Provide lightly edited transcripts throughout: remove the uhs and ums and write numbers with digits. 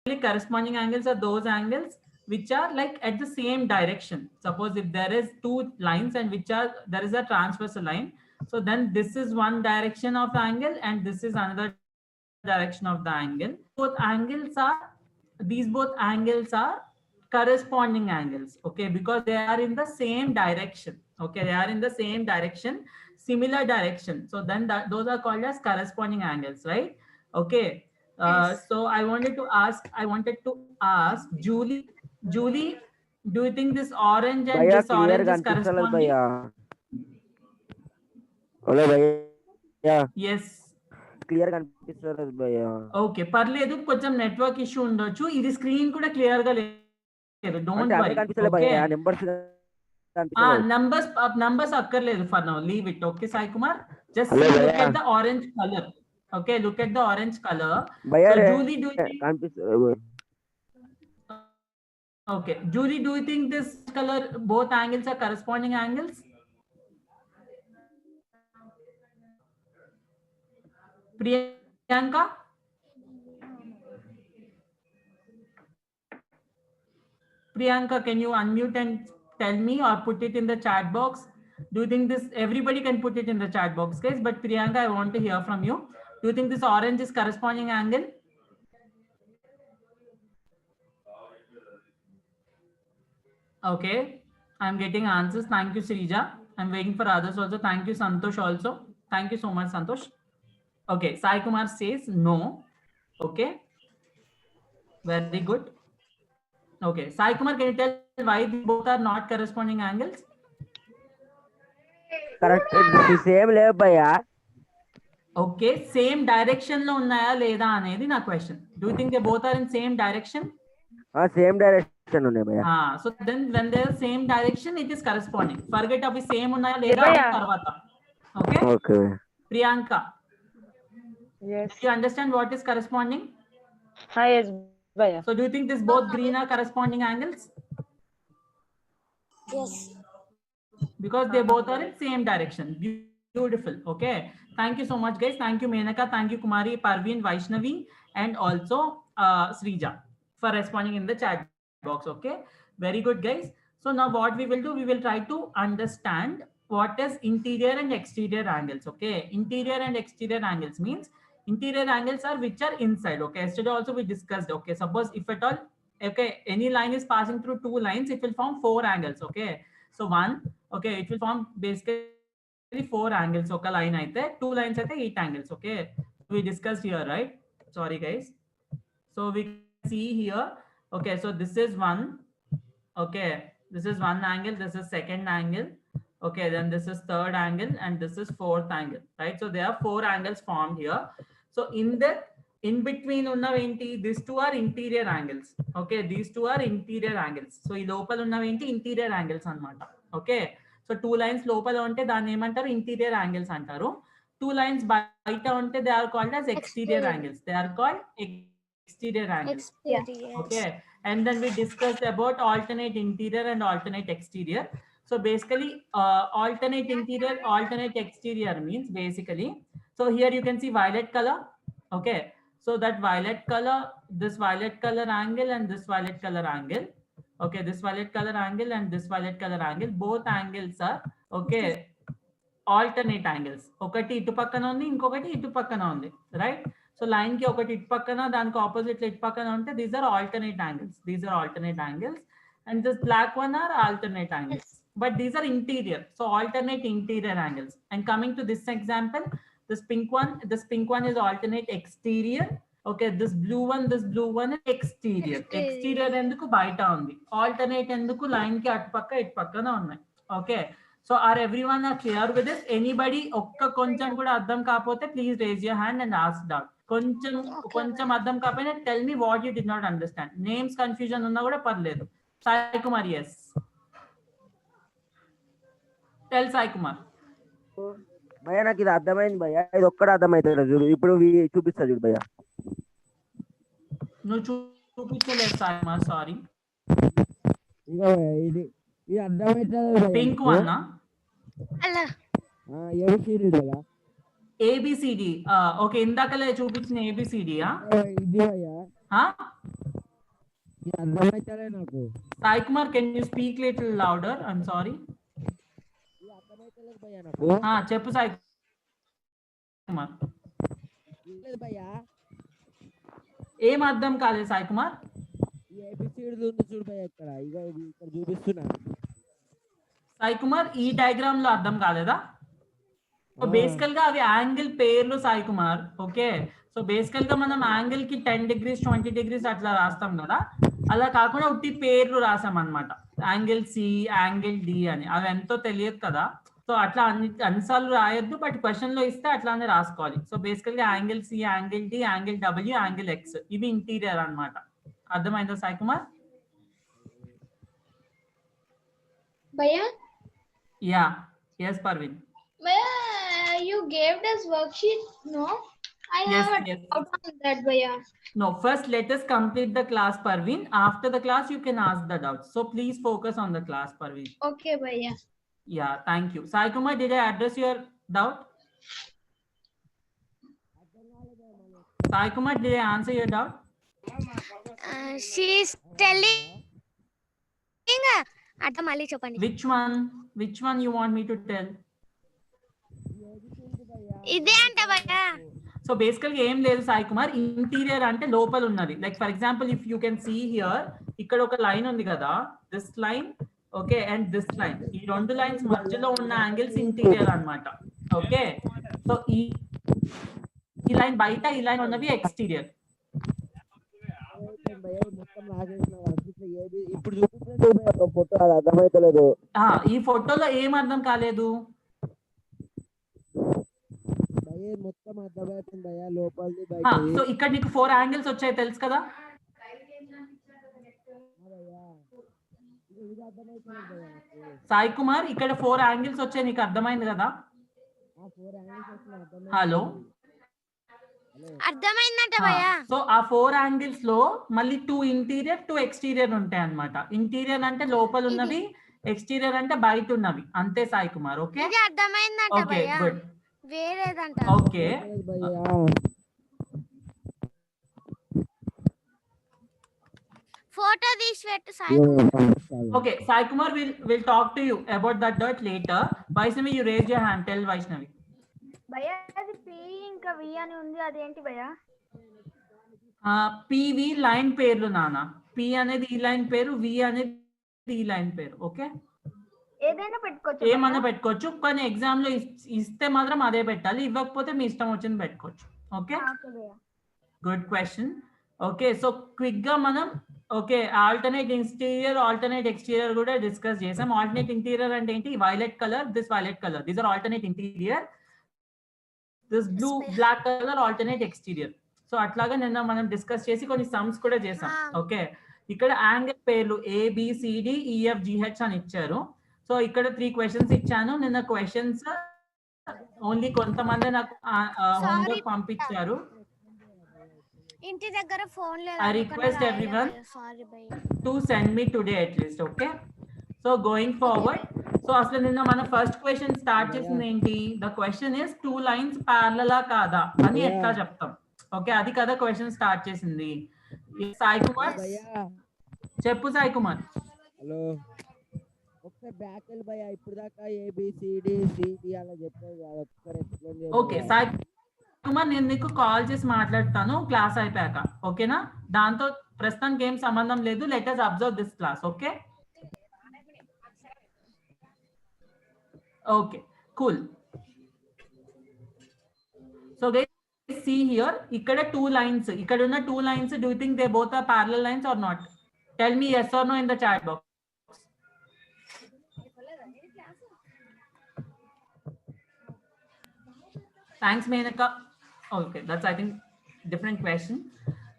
corresponding angles are those angles which are like at the same direction. Suppose if there is two lines and there is a transversal line, so then this is one direction of angle and this is another direction of the angle. These both angles are corresponding angles, okay, because they are in the same direction. Okay, they are in the same direction, similar direction. So then those are called as corresponding angles, right? Okay. Yes. So I wanted to ask Julie. Julie, do you think this orange and భయ్యా this clear orange గా is అనిపిస్తలేదు corresponding? భయ్యా. Hello భయ్యా, Yes. Clear గా అనిపిస్తలేదు భయ్యా. Okay, పర్లేదు, కొంచెం network issue ఉండొచ్చు. ఇది స్క్రీన్ కూడా క్లియర్ గా లేదు, డోంట్ వరీ. కనిపిస్తలేదు ఓకే, భయ్యా, numbers numbers akkర్లేదు for now, leave it. Okay, Sai Kumar, just Hello, look Bhaiya. at the orange color. Okay, look at the orange color. భయ్యా So Julie, do you think కనిపిస్తలేదు. okay, Julie, do you think this color, both angles are corresponding angles? Priyanka? Priyanka, can you unmute and tell me or put it in the chat box? Do you think this, everybody can put it in the chat box, guys, but Priyanka, I want to hear from you. Do you think this orange is corresponding angle? Okay, I'm getting answers. Thank you, Srija. I'm waiting for others also. Thank you, Santosh, also. Thank you so much, Santosh. Okay, Sai Kumar says no. Okay, very good. Okay, Sai Kumar, can you tell why these both are not corresponding angles? Correct same లేవు భయ్యా. Okay, same direction లో ఉన్నాయా లేదా అనేది నా question. Do you think they both are in same direction? Same direction ఉన్నాయి భయ్యా. So then when they are same direction it is corresponding. Forget అవి సేమ్ ఉన్నాయా లేదా తర్వాత. Okay, okay Priyanka, Yes. do you understand what is corresponding? Yes, Bhaiya. So do you think this both green are corresponding angles? Yes. Because they both are in same direction. Beautiful. Okay, thank you so much, guys. Thank you, Menaka, thank you, Kumari, Parveen, Vaishnavi, and also Srija for responding in the chat box. Okay, very good, guys. So now what we will do, we will try to understand what is interior and exterior angles. Okay, interior and exterior angles means interior angles are which are inside. Okay, yesterday also we discussed. Okay, suppose if at all, okay, any line is passing through two lines, it will form four angles. Okay, so one, okay, it will form basically four angles. Okay, line aithe two lines aithe eight angles. Okay, we discussed here, right? Sorry, guys. So we see here. Okay, so this is one. Okay, this is one angle, this is second angle. Okay, then this is third angle and this is fourth angle, right? So there are four angles formed here. So in between unnaventi, these two are interior angles. Okay, these two are interior angles. So ee lopal unnaventi interior angles anamata. Okay, so two lines lopala unte danni emantaru interior angles antaru. Two lines baita unte they are called as exterior angles. They are called exterior angles. Experience. Okay, and then we discussed about alternate interior and alternate exterior. So basically alternate interior, alternate exterior means basically, so here you can see violet color. Okay, so that violet color, this violet color angle and this violet color angle. Okay, this violet color angle and this violet color angle, both angles are, okay, alternate angles. ఒకటి ఇటు పక్కన ఉంది, ఇంకొకటి ఇటు పక్కన ఉంది, right? So line కి ఒకటి ఇటు పక్కన, దానికి ఆపోజిట్ ఇటు పక్కన ఉంటే these are alternate angles. These are alternate angles and this black one are alternate angles, but these are interior, so alternate interior angles. And coming to this example, this pink one is alternate exterior. Okay, this blue one is exterior. Exterior enduku baita undi, alternate enduku line ki atu pakka itu pakkana unnai. Okay, so are everyone are clear with this? Anybody okka koncham kuda addam kaapothe please raise your hand and ask doubt. కొంచెం అర్థం కాకపోయినా tell me what you did not understand. Names confusion ఉన్నా కూడా పర్లేదు. Sai Kumar, yes. Tell Sai Kumar. భయ్యా నాకు ఇది అర్థమైంది భయ్యా, ఇది ఒక్కడే అర్థమవుతుంది చూడు. ఇప్పుడు చూపిస్తా చూడు భయ్యా. నువ్వు చూపించలేదు Sai Kumar, సారీ. ఇది అర్థమవుతుంది పింక్ వన్ అలా ఏబిసిడి భయ్యా. ABCD. ఓకే, ఇందాకలే చూపించిన ABCD. ఇది భయ్యా ఇది అర్థమైతలే నాకు. Sai Kumar, can you speak little louder? I'm sorry. ఇది అర్థమైతలేదు భయ్యా నాకు. చెప్పు Sai Kumar. లేదు భయ్యా. ఏం అర్థం కాలేదు సాయి కుమార్? ఈ ఏబిసిడి ఉంది చూడు భయ్యా ఇక్కడ. ఇగో ఇది ఇక్కడ చూపిస్తున్నా. సాయి కుమార్ ఈ డయాగ్రామ్ లో అర్థం కాలేదా? సో బేసికల్ గా అవి యాంగిల్ పేర్లు సాయి కుమార్. ఓకే, సో బేసికల్ గా మనం యాంగిల్ కి 10 degrees 20 degrees అట్లా రాస్తాం కదా, అలా కాకుండా ఉట్టి పేర్లు రాసాం అనమాట. యాంగిల్ సి, యాంగిల్ డి అని. అవి ఎంతో తెలియదు కదా, సో అట్లా అన్నిసార్లు రాయొద్దు, బట్ క్వశ్చన్ లో ఇస్తే అట్లానే రాసుకోవాలి. సో బేసికల్ గా angle C, angle D, angle W, angle X, ఇవి ఇంటీరియర్ అన్నమాట. అర్థమైందా Sai Kumar? Bhaiya, yeah, yes Parveen. you gave us worksheet, no? I Yes, have a yes. doubt on that, Bhaiya. No, first let us complete the class, Parveen. After the class, you can ask the doubts. So please focus on the class, Parveen. Okay, Bhaiya. Yeah, thank you. Sai Kumar, did I address your doubt? Sai Kumar, did I answer your doubt? She is telling అర్థం మళ్ళీ చెప్పండి. Which one? Which one you want me to tell? ఇదే అంట భయ్యా. So basically ఏం లేదు Sai Kumar, interior అంటే లోపల ఉన్నది. Like for example if you can see here, ఇక్కడ ఒక లైన్ ఉంది కదా, this line, okay, and this line. ఈ రెండు లైన్స్ మధ్యలో ఉన్న యాంగిల్స్ ఇంటీరియర్ అన్నమాట. ఓకే, సో ఈ లైన్ బయట, ఈ లైన్ ఉన్నవి ఎక్స్టీరియర్. మొత్తం రాసేసిన ఇప్పుడు చూపించండి ఒక ఫోటో, అది అర్థమైతలేదు. ఈ ఫోటోలో ఏం అర్థం కాలేదు? మొత్తం అర్థమవుతుంది భయ్యా, లోపలిది బయట. సో ఇక్కడ నీకు 4 యాంగిల్స్ వచ్చాయి తెలుసు కదా. సాయి కుమార్, ఇక్కడ 4 యాంగిల్స్ వచ్చాయి, నీకు అర్థమైంది కదా? హలో, అర్థమైందంట భయ్యా. సో ఆ 4 యాంగిల్స్ లో మళ్ళీ 2 ఇంటీరియర్ 2 ఎక్స్టీరియర్ ఉంటాయి అన్నమాట. ఇంటీరియర్ అంటే లోపల ఉన్నవి, ఎక్స్టీరియర్ అంటే బయట ఉన్నవి. అంతే సాయి కుమార్. ఓకే, ఇది అర్థమైందంట ఓకే, భయ్యా. గుడ్. వేరేదంట. ఓకే, ఫోటో తీసి పెట్టు Sai. okay, Sai Kumar will talk to you about that dot later. Vaishnavi, you raise your hand. Tell Vaishnavi. భయ్యా అది పి ఇంకా వి అని ఉంది, అదేంటి భయ్యా? పివి లైన్ పేర్లు నాన్న. పి అనేది ఈ లైన్ పేరు, వి అనేది ఈ లైన్ పేరు. ఓకే, ఏదైనా పెట్టుకోవచ్చు, ఏమన్నా పెట్టుకోవచ్చు, కానీ ఎగ్జామ్ లో ఇస్తే మాత్రం అదే పెట్టాలి, ఇవ్వకపోతే మీ ఇష్టం వచ్చింది పెట్టుకోవచ్చు. Okay, good question. Okay, so quick గా మనం okay alternate interior, alternate exterior కూడా డిస్కస్ చేసాం. ఆల్టర్నేట్ ఇంటీరియర్ అంటే ఏంటి? Violet colour, this violet colour, these are alternate interior. This blue black colour alternate exterior. So అట్లాగా నిన్న మనం డిస్కస్ చేసి కొన్ని సమ్స్ కూడా చేసాం. ఓకే, ఇక్కడ యాంగిల్ పేర్లు ABCD EFGH అని ఇచ్చారు. సో ఇక్కడ 3 క్వశ్చన్స్ ఇచ్చాను. నిన్న క్వశ్చన్స్ ఓన్లీ కొంతమంది నాకు హోంవర్క్ పంపించారు. ఇంటి దగ్గర ఫోన్ లేదు. I request everyone సారీ భయ్యా to send me today at least. Okay, so going forward, so అసలు నిన్న మన ఫస్ట్ క్వశ్చన్ స్టార్ట్ చేసింది ఏంటి? ద క్వశ్చన్ ఇస్ 2 లైన్స్ ప్యారలలా కాదా అని ఎట్లా చెప్తాం. ఓకే, అది కదా క్వశ్చన్ స్టార్ట్ చేసింది. సాయి కుమార్ చెప్పు. సాయి కుమార్, హలో, ఒకసారి బ్యాక్ వెళ్ళి భయ్యా. ఇప్పుడు దాకా ABCD CD అలా చెప్పారు కదా, ఒకసారి ఎక్స్ప్లెయిన్ చేయండి. ఓకే సాయి కుమార్, నేను నీకు కాల్ చేసి మాట్లాడతాను క్లాస్ అయిపోయాక. ఓకేనా? దాంతో ప్రస్తుతానికి ఏం సంబంధం లేదు. Let us observe this class. Okay, okay, cool. So guys see here, ఇక్కడ 2 lines, ఇక్కడ ఉన్న 2 lines, do you think they both are parallel lines or not? Tell me yes or no in the chat box. Thanks Menaka. Okay, that's I think different question,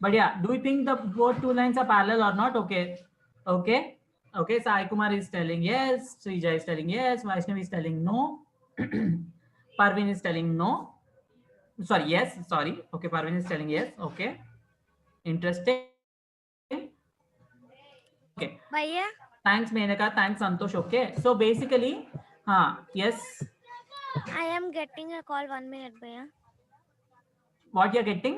but yeah, do you think the both 2 lines are parallel or not? Okay, okay, okay. Sai Kumar is telling yes, Srija is telling yes, Vaishnavi is telling no, Parveen is telling no. Sorry, yes, sorry. Okay, Parveen is telling yes. Okay, interesting. Okay, భయ్యా. thanks Menaka, thanks Santosh. Okay, so basically yes, I am getting a call. 1 minute భయ్యా. what you're getting?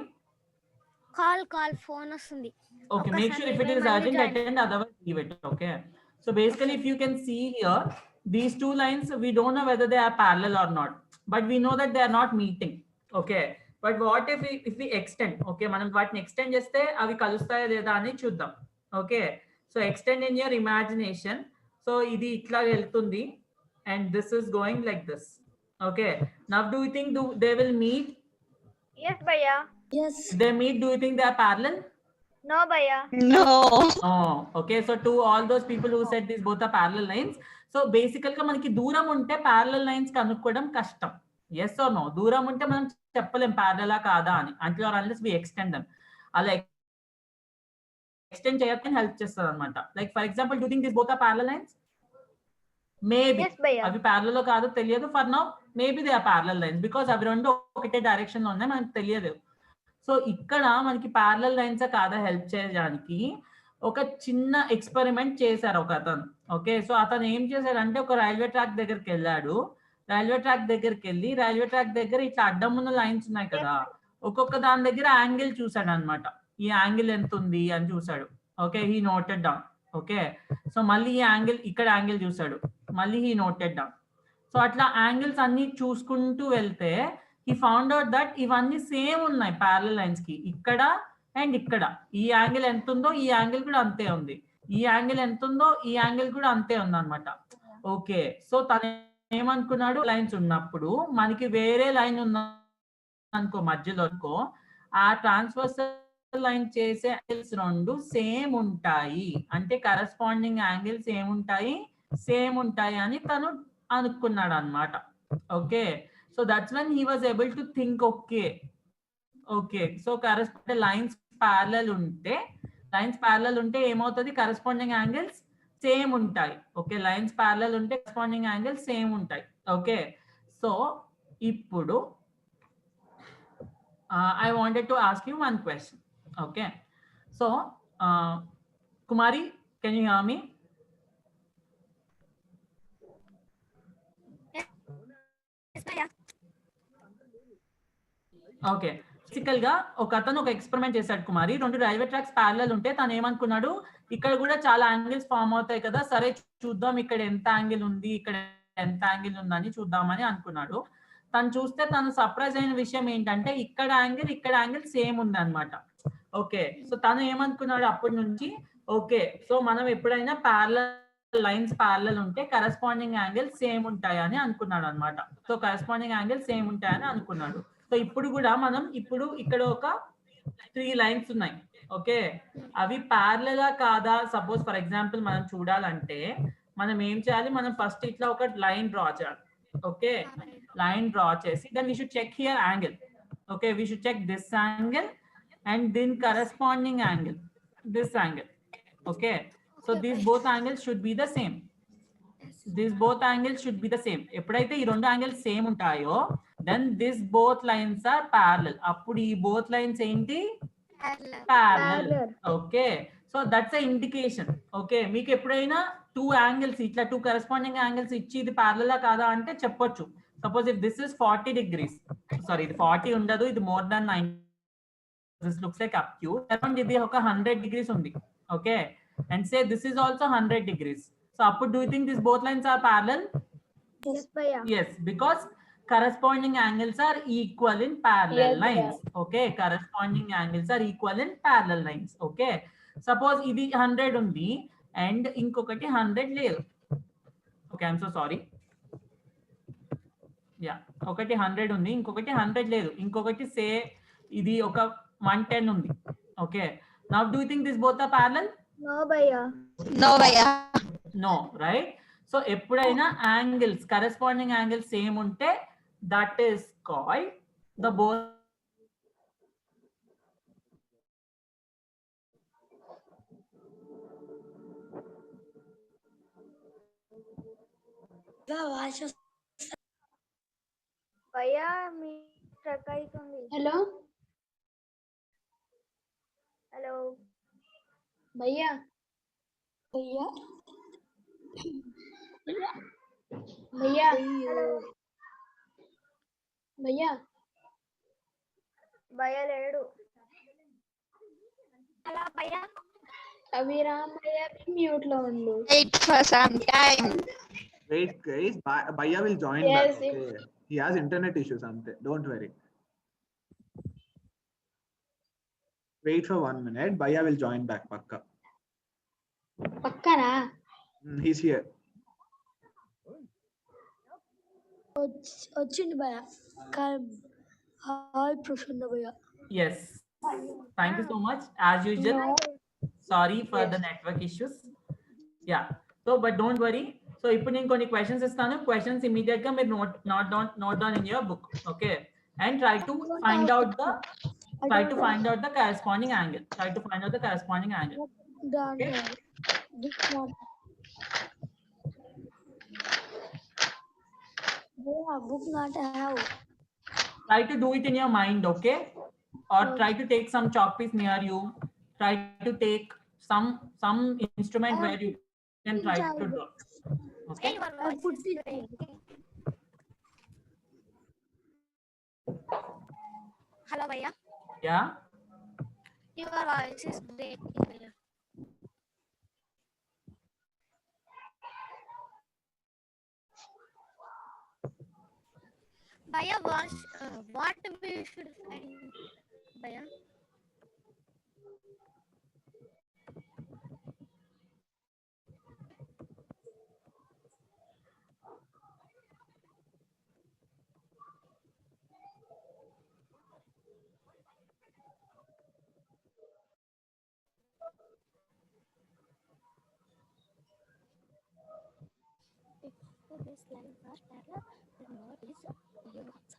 Call phone వస్తుంది. Okay, make sure if it is urgent, attend, otherwise leave it. Okay. So basically, if you can see here, these two lines, we don't know whether they are parallel or not, but we know that they are not meeting. Okay. But what if we extend? Okay, మనం వాటిని extend చేస్తే అవి కలుస్తాయా లేదా అని చూద్దాం. Okay. So extend in your imagination. So ఇది ఇట్లా వెళ్తుంది and this is going like this. Okay. Now do you think they will meet? Yes, Bhaiya. Yes. If they meet, do you think they are parallel? No, Bhaiya. No. Oh, okay. So to all those people who said these both are parallel lines, so basically గా మనకి దూరం ఉంటే parallel lines కనుక్కోవడం కష్టం. Yes or no? దూరం ఉంటే మనం చెప్పలేం parallel కాదా అని, until or unless we extend them. అలా extend చేయకపోతే help చేస్తుంది అనమాట. Like for example, do you think these both are parallel lines? Maybe. Yes, Bhaiya. అవి parallel కాదో తెలియదు. For now, maybe they are parallel lines because అవి రెండు ఒకటే డైరెక్షన్ లో ఉన్నాయి, మనకు తెలియదు. సో ఇక్కడ మనకి ప్యారలల్ లైన్స్ కాదా హెల్ప్ చేయడానికి ఒక చిన్న ఎక్స్పెరిమెంట్ చేశారు ఒక అతను. ఓకే, సో అతను ఏం చేశాడంటే ఒక రైల్వే ట్రాక్ దగ్గరికి వెళ్ళాడు. రైల్వే ట్రాక్ దగ్గరికి వెళ్ళి రైల్వే ట్రాక్ దగ్గర ఇట్లా అడ్డం ఉన్న లైన్స్ ఉన్నాయి కదా, ఒక్కొక్క దాని దగ్గర యాంగిల్ చూసాడు అనమాట. ఈ యాంగిల్ ఎంత ఉంది అని చూసాడు. Okay, he noted down. Okay, so మళ్ళీ ఈ యాంగిల్ ఇక్కడ యాంగిల్ చూసాడు, మళ్ళీ హీ నోటెడ్ డౌన్. సో అట్లా యాంగిల్స్ అన్ని చూసుకుంటూ వెళ్తే he found out that ఇవన్నీ సేమ్ ఉన్నాయి ప్యారలల్ లైన్స్ కి. ఇక్కడ అండ్ ఇక్కడ ఈ యాంగిల్ ఎంత ఉందో ఈ యాంగిల్ కూడా అంతే ఉంది, ఈ యాంగిల్ ఎంత ఉందో ఈ యాంగిల్ కూడా అంతే ఉంది అనమాట. ఓకే, సో తను ఏమనుకున్నాడు, లైన్స్ ఉన్నప్పుడు మనకి వేరే లైన్ ఉన్నా అనుకో మధ్యలో అనుకో, ఆ ట్రాన్స్వర్సల్ లైన్ చేసే యాంగిల్స్ రెండు సేమ్ ఉంటాయి, అంటే కరెస్పాండింగ్ యాంగిల్స్ ఏముంటాయి, సేమ్ ఉంటాయి అని తను అనుకున్నాడు అనమాట. Okay, so that's when he was able to think, okay, so corresponding lines parallel unte ఏమవుతుంది, కరెస్పాండింగ్ యాంగిల్స్ సేమ్ ఉంటాయి. ఓకే, లైన్స్ ప్యారలల్ ఉంటే కరెస్పాండింగ్ యాంగిల్స్ సేమ్ ఉంటాయి. ఓకే, సో ఇప్పుడు I wanted to ask you one question. Okay, so Kumari, can you hear me? Okay, బేసికల్ గా ఒక అతను ఒక ఎక్స్పెరిమెంట్ చేశాడు కుమారి. రెండు రైల్వే ట్రాక్స్ ప్యారలల్ ఉంటే తను ఏమనుకున్నాడు, ఇక్కడ కూడా చాలా యాంగిల్స్ ఫామ్ అవుతాయి కదా, సరే చూద్దాం ఇక్కడ ఎంత యాంగిల్ ఉంది, ఇక్కడ ఎంత యాంగిల్ ఉందని చూద్దామని అనుకున్నాడు. తను చూస్తే తను సర్ప్రైజ్ అయిన విషయం ఏంటంటే ఇక్కడ యాంగిల్ సేమ్ ఉంది అనమాట. ఓకే, సో తను ఏమనుకున్నాడు అప్పటి నుంచి, ఓకే సో మనం ఎప్పుడైనా లైన్స్ ప్యారలల్ ఉంటే కరెస్పాండింగ్ యాంగిల్ సేమ్ ఉంటాయని అనుకున్నాడు అనమాట. సో కరెస్పాండింగ్ యాంగిల్ సేమ్ ఉంటాయని అనుకున్నాడు. సో ఇప్పుడు కూడా మనం ఇక్కడ ఒక 3 లైన్స్ ఉన్నాయి. ఓకే, అవి ప్యారలలా కాదా, సపోజ్ ఫర్ ఎగ్జాంపుల్ మనం చూడాలంటే మనం ఏం చేయాలి, మనం ఫస్ట్ ఇట్లా ఒక లైన్ డ్రా చేయాలి. ఓకే, లైన్ డ్రా చేసి then we should check here angle. Okay, we should check this angle and దీని corresponding angle this angle. Okay, so these both angles should be the same. These both angles should be the same. ఎప్పుడైతే ఈ రెండు angles same ఉంటాయో then this both lines are parallel. అప్పుడు ఈ both lines ఏంటి, parallel. Okay, so that's a indication. Okay, మీకు ఎప్పుడైనా 2 angles ఇట్లా 2 కరెస్పాండింగ్ యాంగిల్స్ ఇచ్చి ఇది ప్యారలలా కాదా అంటే చెప్పొచ్చు. Suppose if this is 40 degrees, sorry ఇది 40 ఉండదు, ఇది more than 90, this looks like acute, around ఇది ఒక 100 degrees ఉంది. Okay, and say this is also 100 degrees. So Apu, do you think these both lines are parallel? Yes, Bhaiya. Yes, because corresponding angles are equal in parallel lines. Okay, corresponding angles are equal in parallel lines. Okay, suppose ఇది 100 ఉంది and ఇంకొకటి 100 లేదు. Okay, I'm so sorry. Yeah, ఒకటి 100 ఉంది ఇంకొకటి 100 లేదు, ఇంకొకటి సే ఇది ఒక 110 ఉంది. Okay, now do you think these both are parallel? No, Bhaiya. No, Bhaiya. No, right? So ఎప్పుడైనా యాంగిల్స్ కరెస్పాండింగ్ యాంగిల్స్ సేమ్ ఉంటే that is called the both Bhaiya, me struck అవుతుంది. Hello, Hello. Bhaiya. Bhaiya. Bhaiya. Hello. Bhaiya. Bhaiya లేడు. Hello భయ్యా అభిరామ్ భయ్య mute లో ఉండు. Wait for some time. Wait, guys. Bhaiya will join Yes, back. Okay. He has internet issues, Ante. Don't worry. Wait for 1 minute. Bhaiya will join back. Pakka. పక్కనా He's here. వచ్చింది భయ hi Prasanna భయ. Yes. Thank you so much. As usual, sorry for the network issues. Yeah. So, but don't worry. So, ఇప్పుడు నేను కొన్ని questions ఇస్తాను. Questions immediate గా మీరు note down in your book. Okay. And try to find out the corresponding angle. Try to find out the corresponding angle. Okay. Book not have. Try to do it in your mind, okay? Or try to take some chalk piece near you. Try to take some instrument where you can try to draw. Okay. Your voice is breaking. Hello భయ్యా Yeah. Your voice is breaking భయ్యా. భయ్యా what we should find భయ్యా. If this line was parallel, then what is your answer?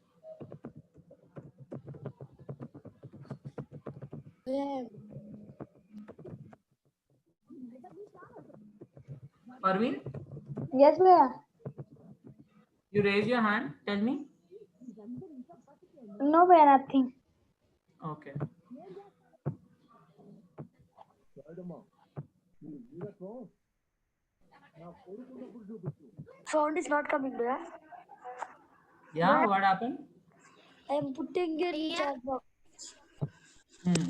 Parveen, Yes, భయ్యా. you raise your hand. Tell me. No, భయ్యా, nothing. Okay. Sound is not coming భయ. Yeah. What happened? I am putting it in chat box. Hmm.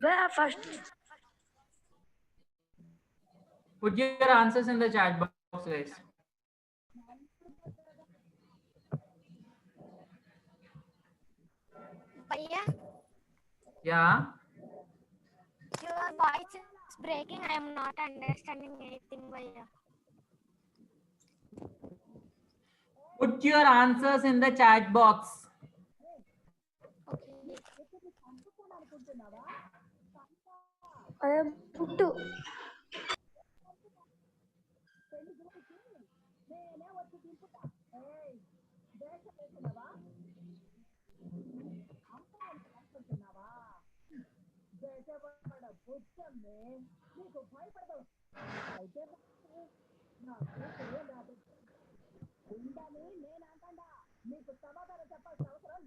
Where first? Put your answers in the chat box, guys. భయ్యా Yeah. your voice is breaking. I am not understanding anything భయ్యా. Put your answers in the chat box. Okay. I am put. ఉందని నేను అంటా. మీకు సమాధానం చెప్పాల్సిన అవసరం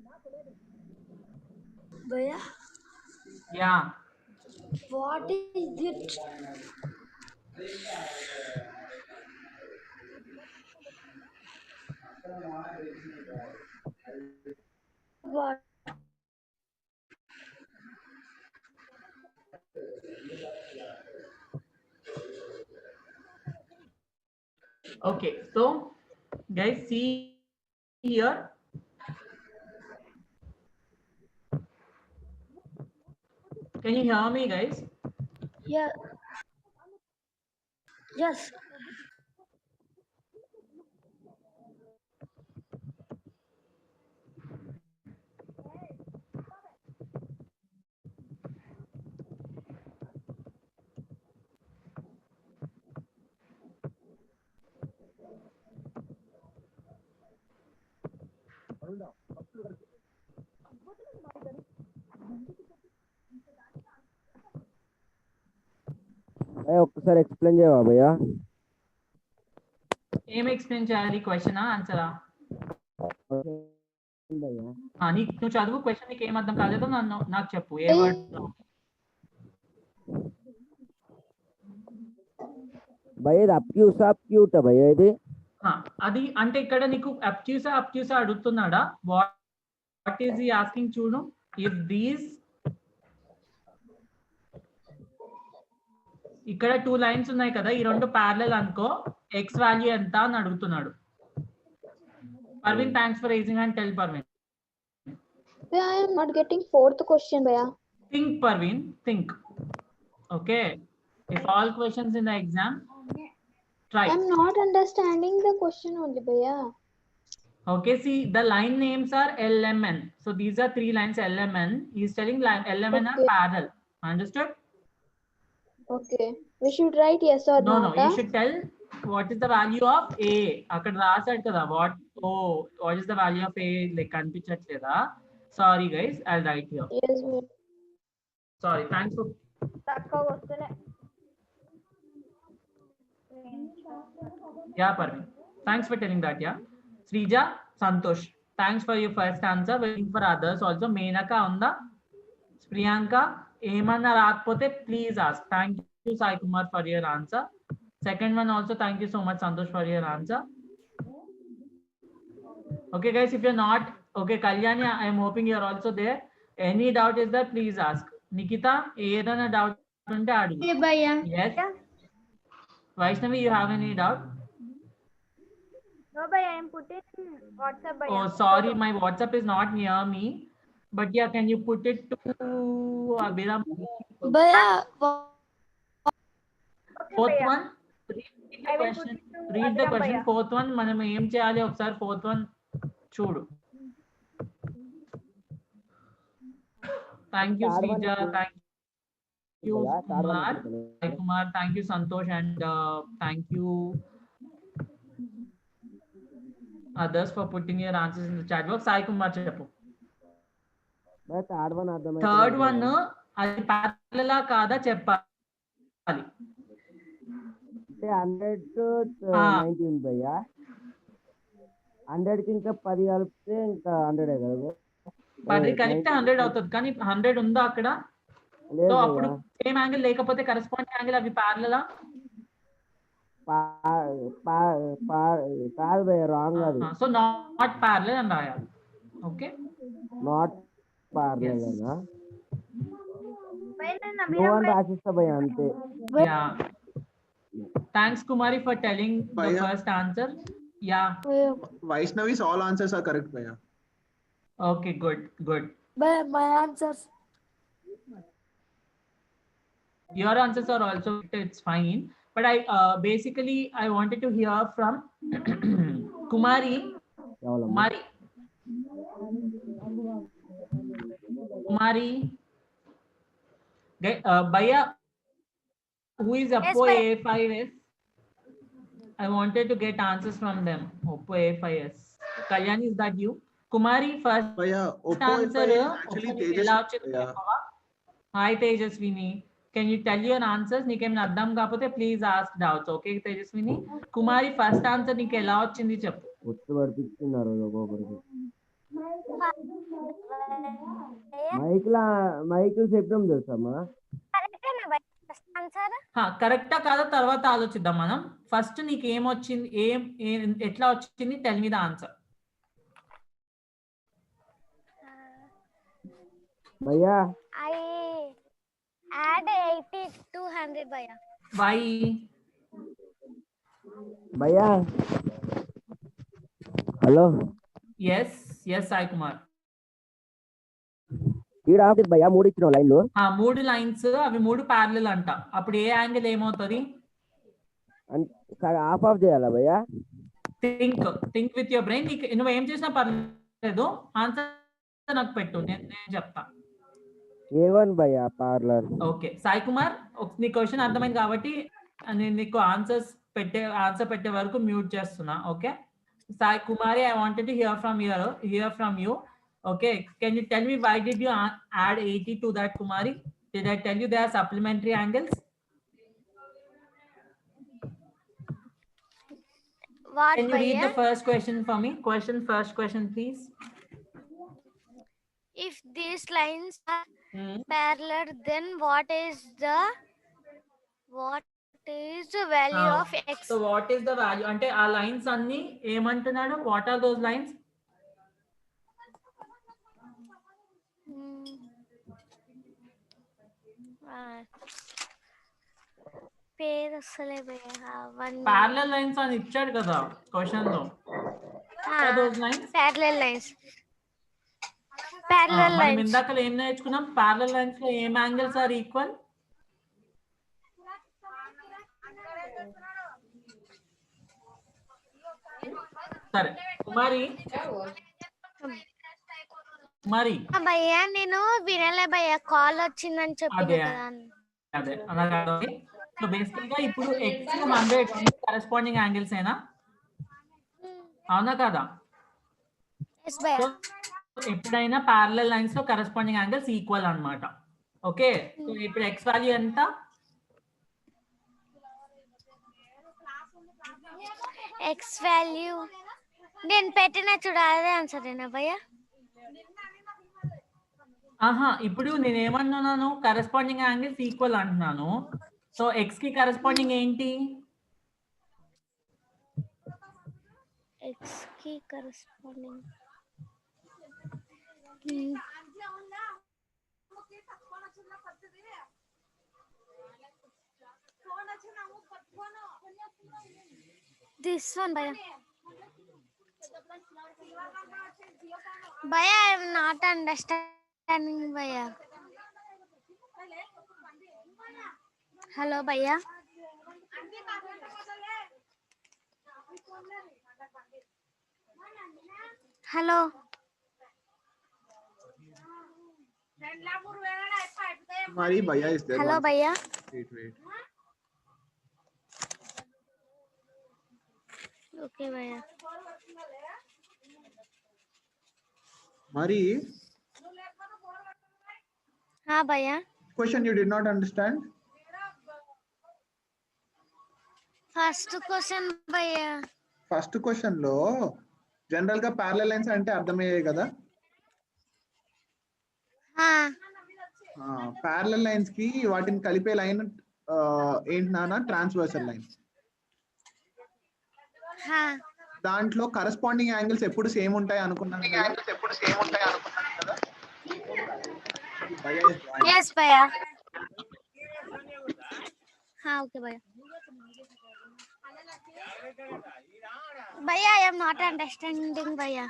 Bhaiya, Yeah. what is it? What? Okay, so guys, see here. Can you hear me, guys? Yeah. Yes. ఒక్కసారి explain చేయవా భయ్యా? ఏం ఎక్స్ప్లెయిన్ చేయాలి? క్వశ్చనా ఆన్సరా? నీకు నువ్వు చదువు క్వశ్చన్, నీకు ఏం అర్థం కాలేదో నాకు చెప్పు. ఏ వర్డ్? భయ్య ఇది అప్యూసా అప్యూటా భయ్య ఇది? అది అంటే ఇక్కడ నీకు అప్యూసా అడుగుతున్నాడా? What is he asking? చూడు, ఇఫ్ దీస్ ఇక్కడ 2 లైన్స్ ఉన్నాయి కదా, ఈ రెండు ప్యారలల్ అనుకో, ఎక్స్ వాల్యూ ఎంత అని అడుగుతున్నాడు. Parveen, thanks for raising and tell Parveen. I am not getting fourth question, Bhaiya. Think, Parveen, think. Okay. If all questions in the exam, try. I am not understanding the question only, Bhaiya. Okay, see, the line names are LMN. So these are 3 lines LMN. He is telling line LMN are Okay. parallel. Understood? Okay. We should write yes or No, not. you should tell what is the value of A. అక్కడ రాసాడు కదా, what is the value of A? Like కనిపించట్లేదా? Sorry guys, I'll write here. Yes, ma'am. Sorry, thanks for తక్కువ వస్తలే. Yeah, Parveen. Thanks for telling that. Yeah, Srija, Santosh. Thanks for your first answer. Waiting for others also. Menaka unda, Priyanka. Emanna raakapothe please ask. Thank you, Sai Kumar, for your answer. Second one also, thank you so much, Santosh, for your answer. Okay, guys, if you're not okay, Kalyani, I am hoping you're also there. Any doubt is there? Please ask. Nikita, ఏదైనా doubt ఉంటే అడుగు. Bhaiya. Yes. Vaishnavi, you have any doubt? No, Bhaiya, I am putting WhatsApp, Bhaiya. Oh, sorry, my WhatsApp is not near me. But yeah, can you put it to Abhiram? Bhaiya, Okay, Fourth Bhaiya. one, read the I will question. put it to Read the Abhiram, question. Bhaiya. Fourth one, మనం ఏం చేయాలి ఒకసారి fourth one చూడు. Thank you, Srija. Thank you, Kumar. Hi, Kumar. Thank you, Santosh, and thank you others for putting your answers in the chat box. Sai Kumar చెప్పు. Third one అర్థమైంది. Third one అది ప్యారలలా కాదా చెప్పాలి. అంటే 100 to 90 ఉంది భయ్యా. 100 కి ఇంకా 10 కలిపితే ఇంకా 100 కదా? 10 కలిపితే 100 అవుతుంది, కానీ 100 ఉందా అక్కడ? లేదు సో అప్పుడు భయ్యా. సేమ్ యాంగిల్ లేకపోతే కరెస్పాండింగ్ యాంగిల్ అవి ప్యారలలా? కాదు భయ్యా, రాంగ్ అది. సో నాట్ ప్యారలల్ అని రాయాలి. ఓకే, నాట్ పార్లల్ అన్నా. Bhaiya, నేను నో అభిరామ్ అని రాసిస్తా భయ్యా అంతే. Yeah, thanks Kumari for telling the Bhaiya. First answer. Yeah, Vaishnavi's all answers are correct, Bhaiya. Okay, good good. Bhaiya, my answers. Your answers are also, it's fine, but I basically I wanted to hear from Kumari. ఎవరమ్మా? Kumari, Bhaiya, who is Oppo Bhaiya. A5s? I wanted to get answers from them. Oppo A5s. Kalyani, is that you? Kumari, first Bhaiya, Oppo answer. A5 is actually Tejas. Yeah. Hi Tejaswini, can you tell your answers? నీకేమైనా అర్థం కాకపోతే please ask doubts. Okay Tejaswini, Kumari first answer నీకు ఎలా వచ్చింది చెప్పు. ఒట్టు పడిపించుకున్నారు ఒక్కొక్కరికి. Michael శబ్దం తెలుసమ్మా? కరెక్టేనా భయ్యా ఫస్ట్ ఆన్సర్? కరెక్టా కాదా తర్వాత ఆలోచిద్దాం మనం. ఫస్ట్ నీకు ఏమొచ్చింది, ఎట్లా వచ్చింది, టెల్ మీ ద ఆన్సర్. భయ్యా I add 80 to 100 భయ్యా. వై? భయ్యా హలో. ఎస్ సాయి కుమార్. ఈడ ఆఫీస్ భయ్యా 3 ఇచ్చిన లైన్లు. 3 లైన్స్, అవి 3 ప్యారలల్ అంట. అప్పుడు ఏ యాంగిల్ ఏమవుతుంది? హాఫ్ ఆఫ్ చేయాలా భయ్యా? Think with your brain. నువ్వు ఏం చేసినా పర్లేదు, ఆన్సర్ నాకు పెట్టు, నేను చెప్తా. A1 భయ్యా పార్లర్. ఓకే సాయి కుమార్, నీ క్వశ్చన్ అర్థమైంది కాబట్టి నేను నీకు ఆన్సర్ పెట్టే వరకు మ్యూట్ చేస్తున్నా. Okay Sai Kumari, I wanted to hear from you. Okay, can you tell me why did you add 80 to that, Kumari? Did I tell you there are supplementary angles? What Can you read భయ్యా? the first question for me? First question, please. If these lines are parallel, then what is the value of x? So what is the value? Ante aa lines anni emantunadu? What are those lines? పేరు అసలే భయ్యా. Parallel lines అని ఇచ్చాడు కదా question లో. What are those lines? Parallel lines. Parallel మనం lines. ఇందాక ఏం నేర్చుకున్నాం? Parallel lines లో ఏం angles are equal? సరే కుమారి భయ్యా నేను వినలే భయ్యా, కాల్ వచ్చిందని చెప్పిన కదా. అదే అలా. సో బేసికల్ గా ఇప్పుడు x 100 కరెస్పాండింగ్ యాంగిల్స్ ఏనా? అవునా కదా? Yes భయ్యా. ఎప్పుడైనా ప్యారలల్ లైన్స్ లో కరెస్పాండింగ్ యాంగిల్స్ ఈక్వల్ అన్నమాట. ఓకే, సో ఇప్పుడు x వాల్యూ ఎంత? x వాల్యూ నేను పెట్టిన చూడు, అదే ఆన్సర్ ఏనా భయ్యా? ఇప్పుడు నేను ఏమన్నాను? కరెస్పాండింగ్ యాంగిల్స్ ఈక్వల్ అంటున్నాను. సో x కి కరెస్పాండింగ్ ఏంటి? x కి కరెస్పాండింగ్ this one భయ్యా. భయ్యా I am not understanding భయ్యా. హలో భయ్యా. Hello Kumari, Bhaiya is there. Hello One భయ్యా. second. Wait. ఓకే భయ్యా. Mari, భయ్యా. question you did not understand? First question భయ్యా. ఫస్ట్ క్వశ్చన్ లో జనరల్ గా ప్యారలల్ లైన్స్ అంటే అర్థమయ్యాయి కదా. ప్యారలల్ లైన్స్ కి వాటిని కలిపే లైన్ ఏంటి నాన్న? Transversal line. దాంట్లో కరెస్పాండింగ్ యాంగిల్స్ ఎప్పుడు సేమ్ ఉంటాయి అనుకున్నాను కదా. yes భయ్యా. ఓకే భయ్యా. భయ్యా I am not understanding భయ్యా.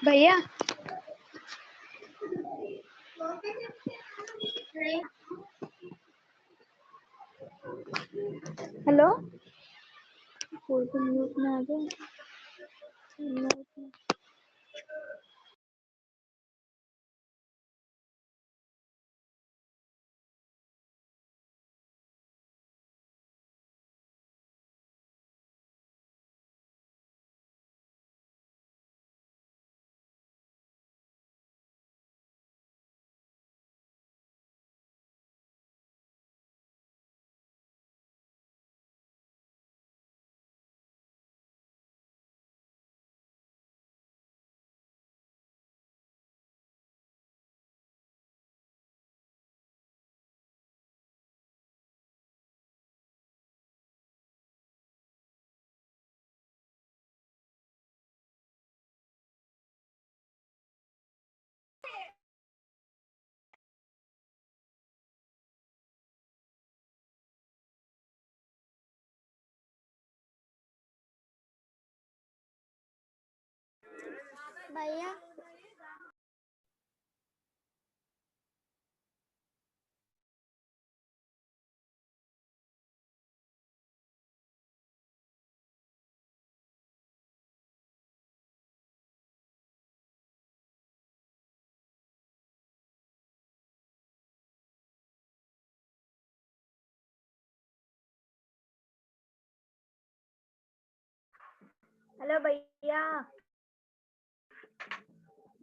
భయ్యా హలో భయ్యా Hello, Bhaiya.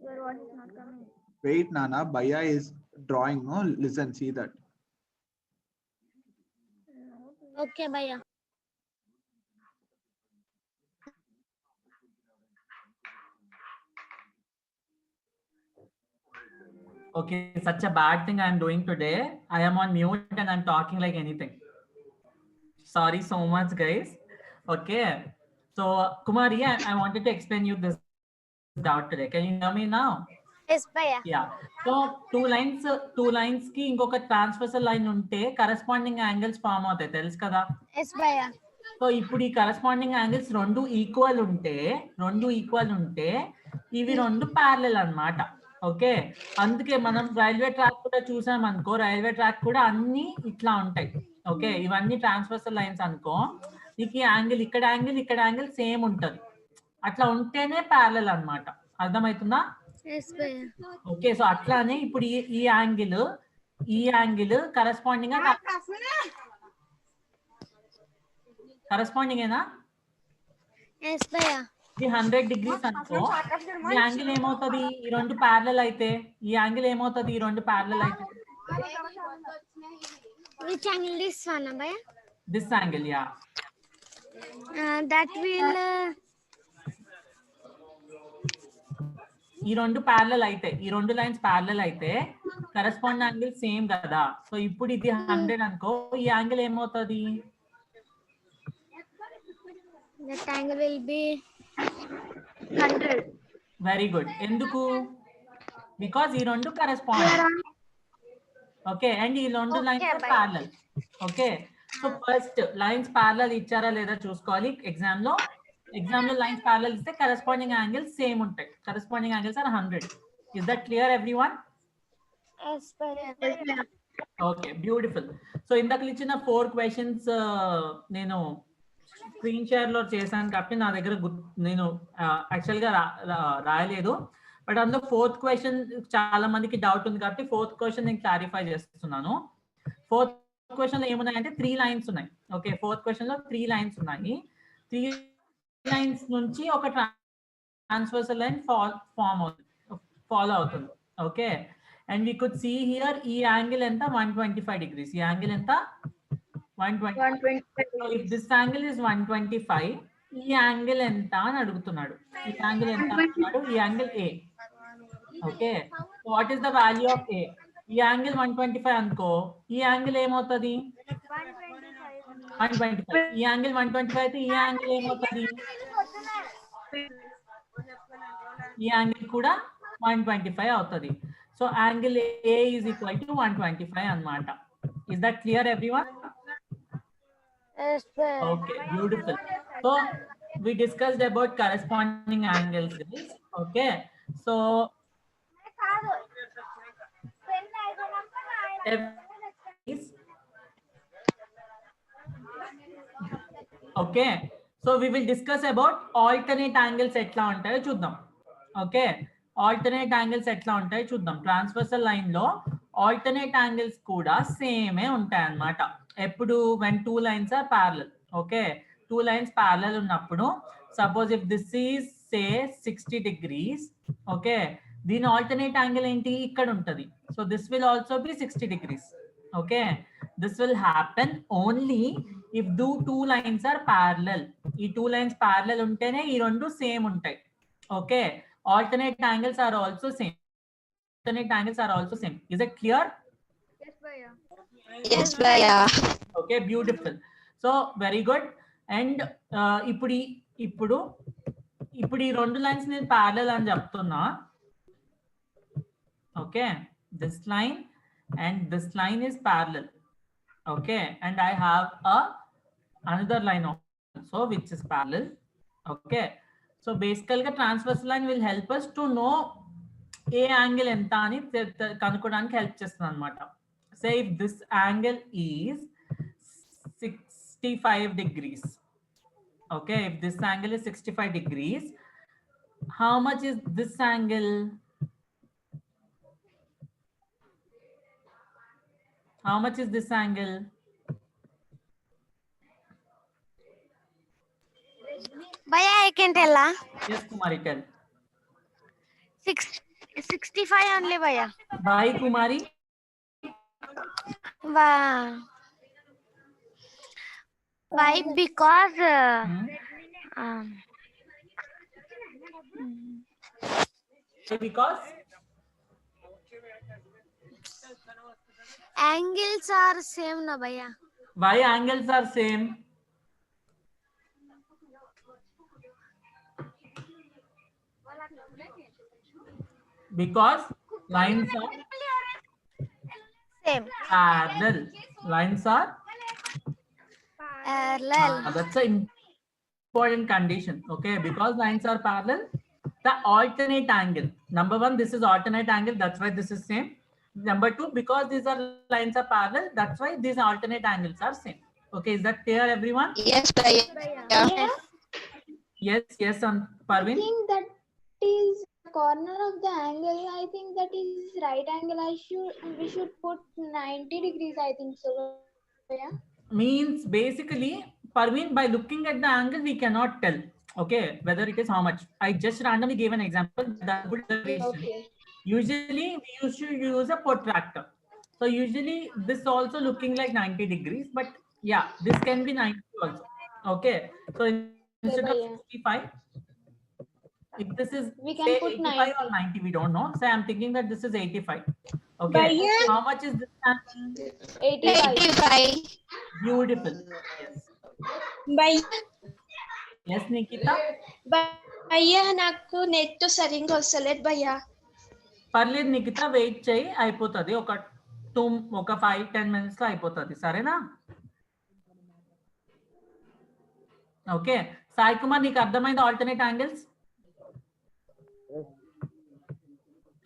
Your voice is not coming. Wait, Nana. Bhaiya is drawing. No, listen, see that. Okay భయ్యా Okay, such a bad thing I'm doing today. I am on mute and I'm talking like anything. Sorry so much, guys. Okay. So, Kumari, I wanted to explain you this doubt today. Can you hear me now? Yes భయ్యా Yeah. So, two lines ki ఇంకొక transversal line ఉంటే corresponding angles form అవుతాయి తెలుసు కదా. Yes భయ్యా so ఇప్పుడు ఈ corresponding angles రెండు ఈక్వల్ ఉంటే ఇవి రెండు ప్యారలల్ అన్నమాట. ఓకే, అందుకే మనం రైల్వే ట్రాక్ కూడా చూసాం అనుకో, రైల్వే ట్రాక్ కూడా అన్ని ఇట్లా ఉంటాయి. ఓకే, ఇవన్నీ ట్రాన్స్వర్సల్ లైన్స్ అనుకో, నీకు ఇక్కడ యాంగిల్ సేమ్ ఉంటది. అట్లా ఉంటేనే ప్యారలల్ అన్నమాట. అర్థమవుతుందా? ఎస్ భయ్యా ఓకే, సో అట్లానే ఇప్పుడు ఈ యాంగిల్ కరెస్పాండింగ్ ఏనా? ఎస్ భయ్యా ఇది 100 degrees అనుకో, ఈ యాంగిల్ ఏమవుతుంది? ఈ రెండు ప్యారలల్ అయితే విచ్ యాంగిల్ దిస్ వన్ భయ్యా this angle, yeah. That will ఈ రెండు ప్యారలల్ అయితే, ఈ రెండు లైన్స్ ప్యారలల్ అయితే కరెస్పాండ్ యాంగిల్ సేమ్ కదా. సో ఇప్పుడు ఇది 100 అనుకో, ఈ యాంగిల్ ఏమవుతుంది? That angle will be 100. Very good. ఎందుకు? బికాజ్ ఈ రెండు కరెస్పాండ్. ఓకే, అండ్ ఈ రెండు lines parallel. Okay, so first lines parallel ఇచ్చారా లేదా చూసుకోవాలి. ఎగ్జామ్ లో లైన్స్ ప్యారలల్ ఇస్తే కరెస్పాండింగ్ యాంగిల్స్ సేమ్ ఉంటాయి. Corresponding angles are 100. Is that clear everyone? Yes భయ్యా ఓకే, బ్యూటిఫుల్. సో ఇందాక ఇచ్చిన 4 క్వశ్చన్స్ నేను స్క్రీన్ షేర్ లో చేశాను కాబట్టి నా దగ్గర నేను యాక్చువల్ గా రాయలేదు. బట్ అందులో 4th క్వశ్చన్ చాలా మందికి డౌట్ ఉంది కాబట్టి 4th క్వశ్చన్ నేను క్లారిఫై చేస్తున్నాను. 4th క్వశ్చన్ లో ఏమున్నాయంటే 3 లైన్స్ ఉన్నాయి. ఓకే, 4th క్వశ్చన్ లో 3 లైన్స్ ఉన్నాయి. 3 లైన్స్ నుంచి ఒక ట్రాన్స్వర్సల్ లైన్ ఫాలో అవుతుంది. Okay, and we could see here ఈ యాంగిల్ ఎంత 125 degrees. ఈ యాంగిల్ ఎంత 125. So if this angle is 125, ఈ యాంగిల్ ఎంత అని అడుగుతున్నాడు. ఈ యాంగిల్ ఎంత అంటున్నాడు? ఈ angle A. Okay, what is the value of A? ఈ యాంగిల్ 125 అనుకో, ఈ యాంగిల్ ఏమవుతుంది? 125. ఈ యాంగిల్ 125 అయితే ఈ యాంగిల్ ఏమవుతుంది? ఈ యాంగిల్ కూడా 125 అవుతుంది. So angle A is equal to 125 అన్నమాట. Is that clear everyone? Yes భయ్యా Okay, beautiful. So we discussed about corresponding angles, guys. Okay, so okay, so we will discuss about alternate angles ఎట్లా ఉంటాయో చూద్దాం. Okay, alternate angles ఎట్లా ఉంటాయో చూద్దాం. Transversal line లో alternate angles కూడా సేమే ఉంటాయి అన్నమాట. ఎప్పుడు? when 2 lines are parallel. Okay, 2 lines parallel ఉన్నప్పుడు suppose if this is say 60 degrees. Okay, దీని ఆల్టర్నేట్ యాంగిల్ ఏంటి? ఇక్కడ ఉంటది. So this will also be 60 degrees. Okay, this will happen only if 2 lines are parallel. ఈ 2 lines parallel ఉంటేనే ఈ రెండు same ఉంటాయి. Okay, alternate angles are also same. Is it clear? Yes, Bhaiya. Yes, Bhaiya. Okay, beautiful. So very good. And ఇప్పుడు ఈ రెండు lines నేను parallel అని చెప్తున్నా. Okay, this line and this line is parallel. Okay, and I have another line also which is parallel. Okay, so బేసికల్ గా transverse line will help us to know A angle ఎంత అని కనుక్కోవడానికి help చేస్తుంది అనమాట. Say if this angle is 65 degrees. Okay, if this angle is 65 degrees, how much is this angle? How much is this angle? Bhaiya, I can tell. Yes, Kumari, tell. 65 only, Bhaiya. Why, Kumari? Why? Because Because angles are same, na Bhaiya. why angles are same? Because lines are Same. parallel. Lines are Parallel. that's an important condition. Okay, because lines are parallel, the alternate angle. Number one, this is alternate angle. That's why this is same. Number two, because these are lines are parallel, that's why these alternate angles are same. Okay, is that clear, everyone? Yes, Bhaiya. Yeah, Yes, yes, I Parvin. think that is corner of the angle. I think that is right angle. We should put 90 degrees. I think so. Yeah. Means basically, Parveen, by looking at the angle, we cannot tell. Okay, whether it is how much. I just randomly gave an example. That's good observation. Okay. Usually we used to use a protractor. So usually this also looking like 90 degrees, but yeah, this can be 90 also. Okay. So instead of yeah. 65, if this is We can say put 85 or 90, we don't know. Say I'm thinking that this is 85. Okay. How much is this angle? 85. 85. Beautiful. Yes. Yes, Nikita. భయ్యా నాకు net సరిగ్గా వస్తలేదు భయ్యా. పర్లేదు Nikhita, wait చేయి, అయిపోతుంది. ఒక 5-10 minutes లో అయిపోతుంది. సరేనా? ఓకే సాయి కుమార్, నీకు అర్థమైంది alternate angles?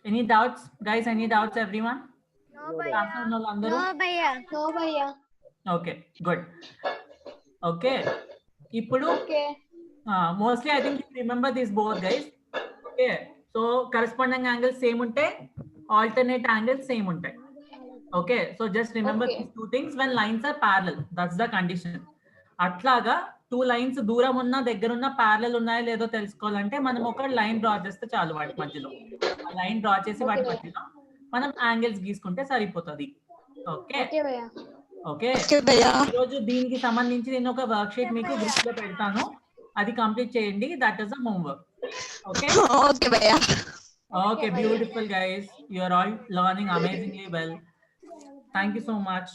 Any doubts guys? Any doubts everyone? అందరూ? No, Bhaiya. No, Bhaiya. Okay, good. Okay, ఇప్పుడు Okay. Mostly I think you remember this both guys. Okay, so corresponding angles same ఉంటాయి, alternate angles same ఉంటాయి. Okay, so just remember these two things when lines are parallel, that's the condition. అట్లాగా 2 lines దూరం ఉన్న దగ్గర ఉన్న parallel ఉన్నాయో లేదో తెలుసుకోవాలంటే మనం ఒక లైన్ డ్రా చేస్తే చాలు. వాటి మధ్యలో లైన్ డ్రా చేసి వాటి మధ్యలో మనం యాంగిల్స్ గీసుకుంటే సరిపోతుంది. Okay Okay, Bhaiya. Okay, Okay, Bhaiya. ఈరోజు దీనికి సంబంధించి నేను ఒక వర్క్ షీట్ మీకు గ్రూప్ లో పెడతాను, అది కంప్లీట్ చేయండి. That is the homework. Okay Okay, Bhaiya. Okay, beautiful guys, you are all learning amazingly well. Thank you so much.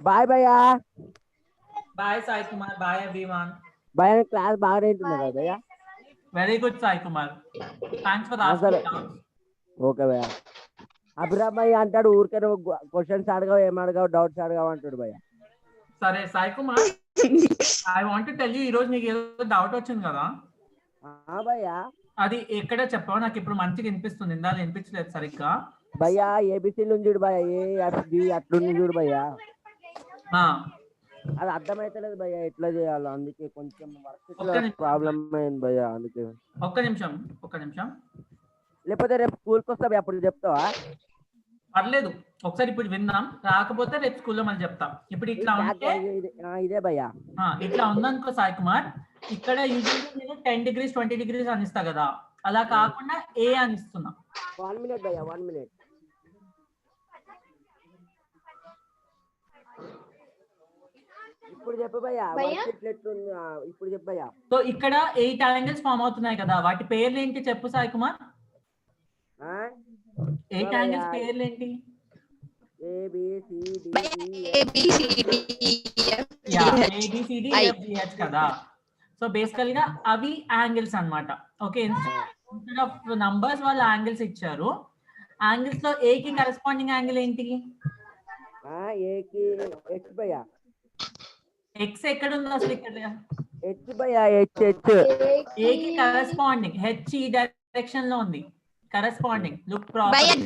Bye భయ్యా. Bye Sai Kumar, bye everyone. భయ్యా క్లాస్ బాగా వింటున్నా కదా భయ్యా? Very good Sai Kumar, thanks for asking. Okay భయ్యా. అభిరామ్ భయ్య అంటాడు ఊరికే నువ్వు క్వశ్చన్స్ అడగావు, ఏం అడగావు, డౌట్స్ అడగావు అంటాడు భయ్యా. సరే Sai Kumar, I want to tell you, ఈ రోజు నీకు ఏదో డౌట్ వచ్చింది కదా, భయ్యా అది ఎక్కడ చెప్పావు? నాకు ఇప్పుడు మంచిగా వినిపిస్తుంది, ఇందా వినిపించలేదు సరిగ్గా. భయ్యా ఏబిసిలు చూడు భయ్యా, ఏ అట్లుంది చూడు భయ్యా, అది అర్థమైతలేదు భయ్యా ఎట్లా చేయాలో, అందుకే కొంచెం వర్క్ ప్రాబ్లం అయింది భయ్యా, అందుకే. ఒక్క నిమిషం. లేకపోతే రేపు స్కూల్కి వస్తా భయ్యా, అప్పుడు చెప్తావా? పర్లేదు, ఒకసారి ఇప్పుడు విందాం, రాకపోతే రేపు స్కూల్లో మళ్ళీ చెప్తాం. ఇప్పుడు ఇట్లా ఉంటే ఇదే భయ్యా, ఇట్లా ఉందనుకో సాయి కుమార్, ఇక్కడ యూజువల్లీ నేను 10 degrees 20 degrees అని ఇస్తా కదా, అలా కాకుండా ఏ అని ఇస్తున్నా. 1 minute భయ్యా, 1 minute. ఇప్పుడు చెప్పు భయ్యా, ఇప్పుడు చెప్పు భయ్యా. సో ఇక్కడ 8 యాంగిల్స్ ఫామ్ అవుతున్నాయి కదా, వాటి పేర్లు ఏంటి చెప్పు సాయి కుమార్? 8 యాంగిల్స్ పేర్లు ఏంటి? ABCDEFGH కదా. సో బేసికల్ గా అవి యాంగిల్స్ అన్నమాట. ఓకే, ఇన్స్టెడ్ ఆఫ్ నంబర్స్ వాళ్ళు యాంగిల్స్ ఇచ్చారు. యాంగిల్స్ లో ఏ కి కరెస్పాండింగ్ యాంగిల్ ఏంటి? ఎక్స్ భయ్యా. ఎక్స్ ఎక్కడ ఉంది అసలు? ఇక్కడ హెచ్ భయ్యా హెచ్ హెచ్ A కి కరెస్పాండింగ్, H ఈ డైరెక్షన్ లో ఉంది, కరెస్పాండింగ్. లుక్ భయ్యా ప్రాపర్.